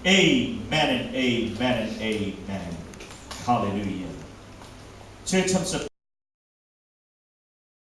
Amen and amen and amen. Hallelujah. Church हम सब